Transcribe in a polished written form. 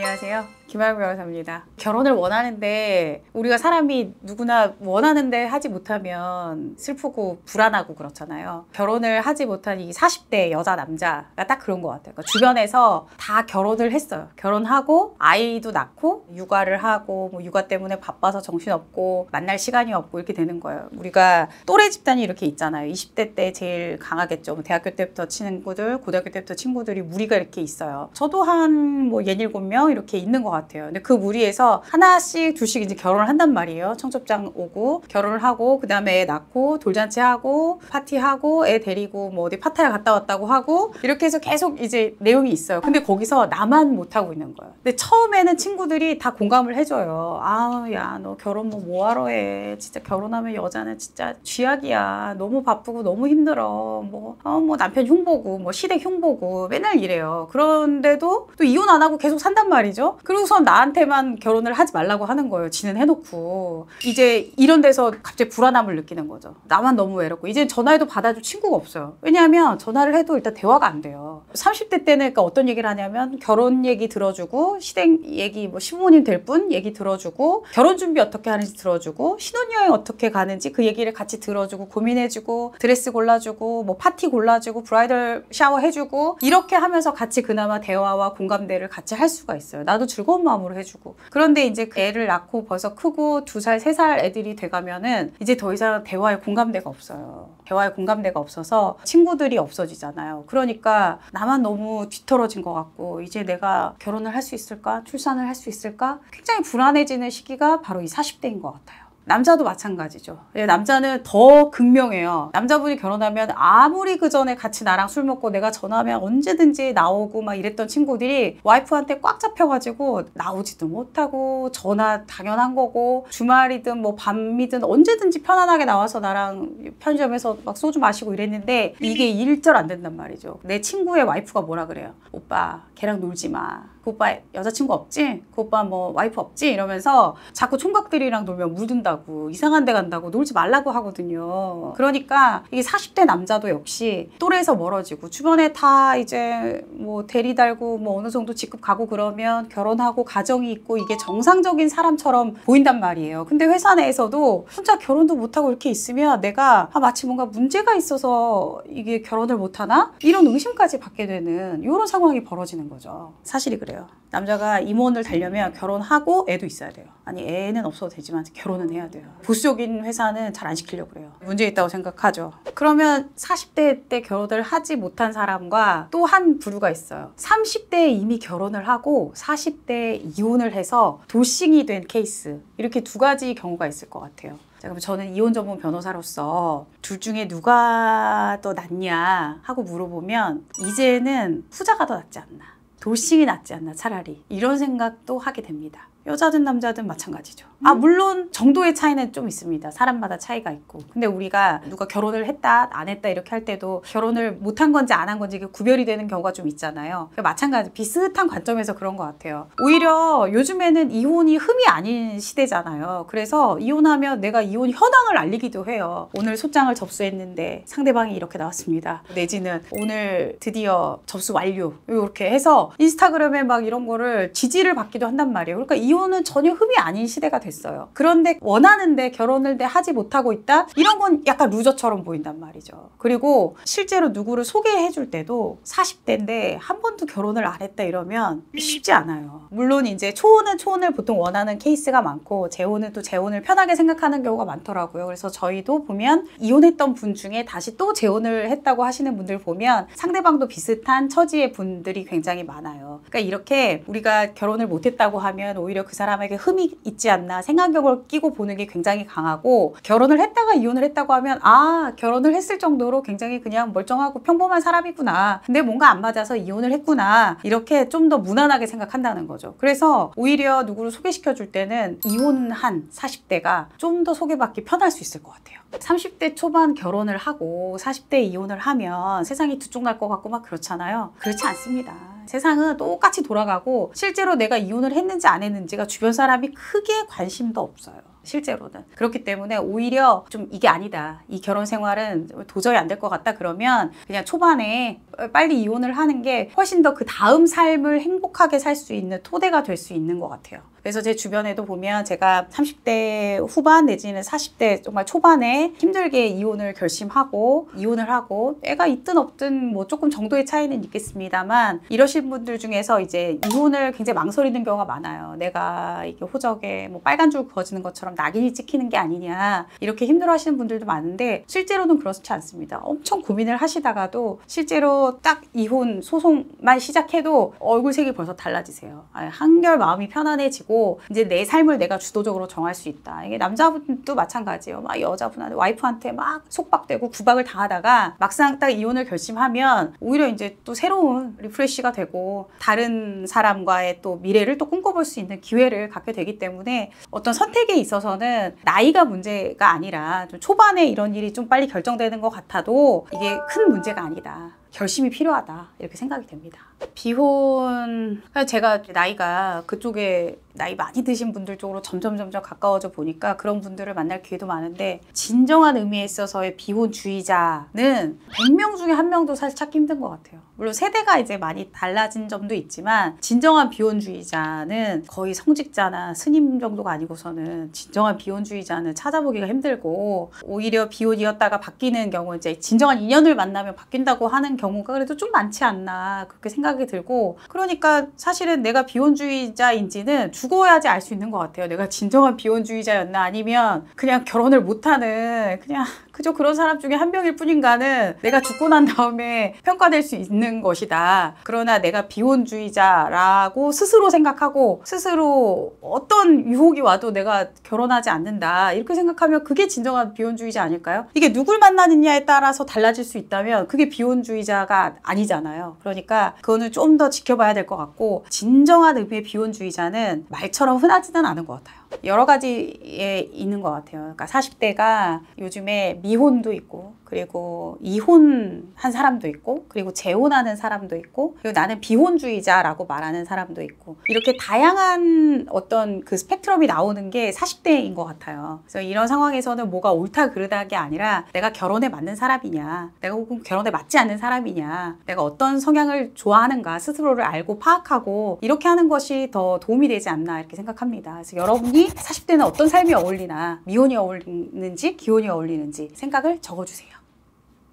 안녕하세요. 김하영 변호사입니다. 결혼을 원하는데 우리가 사람이 누구나 원하는데 하지 못하면 슬프고 불안하고 그렇잖아요. 결혼을 하지 못한 이 40대 여자 남자가 딱 그런 것 같아요. 그러니까 주변에서 다 결혼을 했어요. 결혼하고 아이도 낳고 육아를 하고 뭐 육아 때문에 바빠서 정신없고 만날 시간이 없고 이렇게 되는 거예요. 우리가 또래 집단이 이렇게 있잖아요. 20대 때 제일 강하겠죠. 뭐 대학교 때부터 친구들, 고등학교 때부터 친구들이 무리가 이렇게 있어요. 저도 한 뭐 67명 이렇게 있는 것 같아요. 근데 그 무리에서 하나씩 둘씩 이제 결혼을 한단 말이에요. 청첩장 오고 결혼을 하고 그 다음에 애 낳고 돌잔치 하고 파티하고 애 데리고 뭐 어디 파타야 갔다 왔다고 하고 이렇게 해서 계속 이제 내용이 있어요. 근데 거기서 나만 못하고 있는 거예요. 근데 처음에는 친구들이 다 공감을 해줘요. 아, 야, 너 결혼 뭐하러 해. 진짜 결혼하면 여자는 진짜 쥐약이야. 너무 바쁘고 너무 힘들어. 뭐 남편 흉보고 뭐 시댁 흉보고 맨날 이래요. 그런데도 또 이혼 안 하고 계속 산단 말이죠. 그리고선 나한테만 결혼을 하지 말라고 하는 거예요. 지는 해놓고. 이제 이런 데서 갑자기 불안함을 느끼는 거죠. 나만 너무 외롭고 이제 전화해도 받아줄 친구가 없어요. 왜냐하면 전화를 해도 일단 대화가 안 돼요. 30대 때는 그러니까 어떤 얘기를 하냐면 결혼 얘기 들어주고 시댁 얘기 뭐 시부모님 될 분 얘기 들어주고 결혼 준비 어떻게 하는지 들어주고 신혼여행 어떻게 가는지 그 얘기를 같이 들어주고 고민해주고 드레스 골라주고 뭐 파티 골라주고 브라이덜 샤워 해주고 이렇게 하면서 같이 그나마 대화와 공감대를 같이 할 수가 있어요. 나도 즐거운 마음으로 해주고. 그런데 이제 애를 낳고 벌써 크고 2살, 3살 애들이 돼가면은 이제 더 이상 대화에 공감대가 없어요. 대화에 공감대가 없어서 친구들이 없어지잖아요. 그러니까 나만 너무 뒤떨어진 것 같고 이제 내가 결혼을 할 수 있을까? 출산을 할 수 있을까? 굉장히 불안해지는 시기가 바로 이 40대인 것 같아요. 남자도 마찬가지죠. 남자는 더 극명해요. 남자분이 결혼하면 아무리 그 전에 같이 나랑 술 먹고 내가 전화하면 언제든지 나오고 막 이랬던 친구들이 와이프한테 꽉 잡혀가지고 나오지도 못하고 전화 당연한 거고 주말이든 뭐 밤이든 언제든지 편안하게 나와서 나랑 편의점에서 막 소주 마시고 이랬는데 이게 일절 안 된단 말이죠. 내 친구의 와이프가 뭐라 그래요? 오빠 걔랑 놀지 마. 그 오빠 여자친구 없지? 그 오빠 뭐 와이프 없지? 이러면서 자꾸 총각들이랑 놀면 물든다고 이상한 데 간다고 놀지 말라고 하거든요. 그러니까 이게 40대 남자도 역시 또래에서 멀어지고 주변에 다 이제 뭐 대리 달고 뭐 어느 정도 직급 가고 그러면 결혼하고 가정이 있고 이게 정상적인 사람처럼 보인단 말이에요. 근데 회사 내에서도 혼자 결혼도 못하고 이렇게 있으면 내가 마치 뭔가 문제가 있어서 이게 결혼을 못하나? 이런 의심까지 받게 되는 이런 상황이 벌어지는 거죠. 사실이 그래요. 남자가 임원을 달려면 결혼하고 애도 있어야 돼요. 아니 애는 없어도 되지만 결혼은 해야 돼요. 보수적인 회사는 잘 안 시키려고 그래요. 문제 있다고 생각하죠. 그러면 40대 때 결혼을 하지 못한 사람과 또 한 부류가 있어요. 30대에 이미 결혼을 하고 40대에 이혼을 해서 돌싱이 된 케이스. 이렇게 두 가지 경우가 있을 것 같아요. 자, 그럼 저는 이혼 전문 변호사로서 둘 중에 누가 더 낫냐 하고 물어보면 이제는 후자가 더 낫지 않나. 돌싱이 낫지 않나 차라리 이런 생각도 하게 됩니다. 여자든 남자든 마찬가지죠. 물론 정도의 차이는 좀 있습니다. 사람마다 차이가 있고. 근데 우리가 누가 결혼을 했다 안 했다 이렇게 할 때도 결혼을 못한 건지 안 한 건지 구별이 되는 경우가 좀 있잖아요. 마찬가지 비슷한 관점에서 그런 것 같아요. 오히려 요즘에는 이혼이 흠이 아닌 시대잖아요. 그래서 이혼하면 내가 이혼 현황을 알리기도 해요. 오늘 소장을 접수했는데 상대방이 이렇게 나왔습니다. 내지는 오늘 드디어 접수 완료 이렇게 해서 인스타그램에 막 이런 거를 지지를 받기도 한단 말이에요. 그러니까 이혼은 전혀 흠이 아닌 시대가 됐어요. 그런데 원하는데 결혼을 하지 못하고 있다? 이런 건 약간 루저처럼 보인단 말이죠. 그리고 실제로 누구를 소개해 줄 때도 40대인데 한 번도 결혼을 안 했다 이러면 쉽지 않아요. 물론 이제 초혼은 초혼을 보통 원하는 케이스가 많고 재혼은 또 재혼을 편하게 생각하는 경우가 많더라고요. 그래서 저희도 보면 이혼했던 분 중에 다시 또 재혼을 했다고 하시는 분들 보면 상대방도 비슷한 처지의 분들이 굉장히 많아요. 그러니까 이렇게 우리가 결혼을 못했다고 하면 오히려 그 사람에게 흠이 있지 않나 생각력을 끼고 보는 게 굉장히 강하고 결혼을 했다가 이혼을 했다고 하면 결혼을 했을 정도로 굉장히 그냥 멀쩡하고 평범한 사람이구나. 근데 뭔가 안 맞아서 이혼을 했구나. 이렇게 좀 더 무난하게 생각한다는 거죠. 그래서 오히려 누구를 소개시켜 줄 때는 이혼한 40대가 좀 더 소개받기 편할 수 있을 것 같아요. 30대 초반 결혼을 하고 40대 이혼을 하면 세상이 두쪽날 것 같고 막 그렇잖아요. 그렇지 않습니다. 세상은 똑같이 돌아가고 실제로 내가 이혼을 했는지 안 했는지가 주변 사람이 크게 관심도 없어요. 실제로는. 그렇기 때문에 오히려 좀 이게 아니다, 이 결혼 생활은 도저히 안 될 것 같다 그러면 그냥 초반에 빨리 이혼을 하는 게 훨씬 더 그 다음 삶을 행복하게 살 수 있는 토대가 될 수 있는 것 같아요. 그래서 제 주변에도 보면 제가 30대 후반 내지는 40대 정말 초반에 힘들게 이혼을 결심하고 이혼을 하고 애가 있든 없든 뭐 조금 정도의 차이는 있겠습니다만 이러신 분들 중에서 이제 이혼을 굉장히 망설이는 경우가 많아요. 내가 이게 호적에 뭐 빨간 줄 그어지는 것처럼 낙인이 찍히는 게 아니냐 이렇게 힘들어 하시는 분들도 많은데 실제로는 그렇지 않습니다. 엄청 고민을 하시다가도 실제로 딱 이혼 소송만 시작해도 얼굴색이 벌써 달라지세요. 한결 마음이 편안해지고 이제 내 삶을 내가 주도적으로 정할 수 있다. 이게 남자분도 마찬가지예요. 막 여자분한테 와이프한테 막 속박되고 구박을 당하다가 막상 딱 이혼을 결심하면 오히려 이제 또 새로운 리프레시가 되고 다른 사람과의 또 미래를 또 꿈꿔볼 수 있는 기회를 갖게 되기 때문에 어떤 선택에 있어서는 나이가 문제가 아니라 좀 초반에 이런 일이 좀 빨리 결정되는 것 같아도 이게 큰 문제가 아니다. 결심이 필요하다 이렇게 생각이 됩니다. 비혼, 제가 나이가 그쪽에 나이 많이 드신 분들 쪽으로 점점 가까워져 보니까 그런 분들을 만날 기회도 많은데 진정한 의미에 있어서의 비혼주의자는 100명 중에 1명도 사실 찾기 힘든 것 같아요. 물론 세대가 이제 많이 달라진 점도 있지만 진정한 비혼주의자는 거의 성직자나 스님 정도가 아니고서는 진정한 비혼주의자는 찾아보기가 힘들고 오히려 비혼이었다가 바뀌는 경우 이제 진정한 인연을 만나면 바뀐다고 하는 경우가 그래도 좀 많지 않나 그렇게 생각이 들고 그러니까 사실은 내가 비혼주의자인지는 죽어야지 알 수 있는 것 같아요. 내가 진정한 비혼주의자였나 아니면 그냥 결혼을 못하는 그냥 그저 그런 사람 중에 한 명일 뿐인가는 내가 죽고 난 다음에 평가될 수 있는 것이다. 그러나 내가 비혼주의자라고 스스로 생각하고 스스로 어떤 유혹이 와도 내가 결혼하지 않는다. 이렇게 생각하면 그게 진정한 비혼주의자 아닐까요? 이게 누굴 만나느냐에 따라서 달라질 수 있다면 그게 비혼주의자가 아니잖아요. 그러니까 그거는 좀 더 지켜봐야 될 것 같고 진정한 의미의 비혼주의자는 말처럼 흔하지는 않은 것 같아요. 여러 가지에 있는 것 같아요. 그러니까 40대가 요즘에 미혼도 있고 그리고 이혼한 사람도 있고 그리고 재혼하는 사람도 있고 그리고 나는 비혼주의자라고 말하는 사람도 있고 이렇게 다양한 어떤 그 스펙트럼이 나오는 게 40대인 것 같아요. 그래서 이런 상황에서는 뭐가 옳다 그르다가 아니라 내가 결혼에 맞는 사람이냐 내가 혹은 결혼에 맞지 않는 사람이냐 내가 어떤 성향을 좋아하는가 스스로를 알고 파악하고 이렇게 하는 것이 더 도움이 되지 않나 이렇게 생각합니다. 그래서 여러분이 40대는 어떤 삶이 어울리나 미혼이 어울리는지 기혼이 어울리는지 생각을 적어주세요.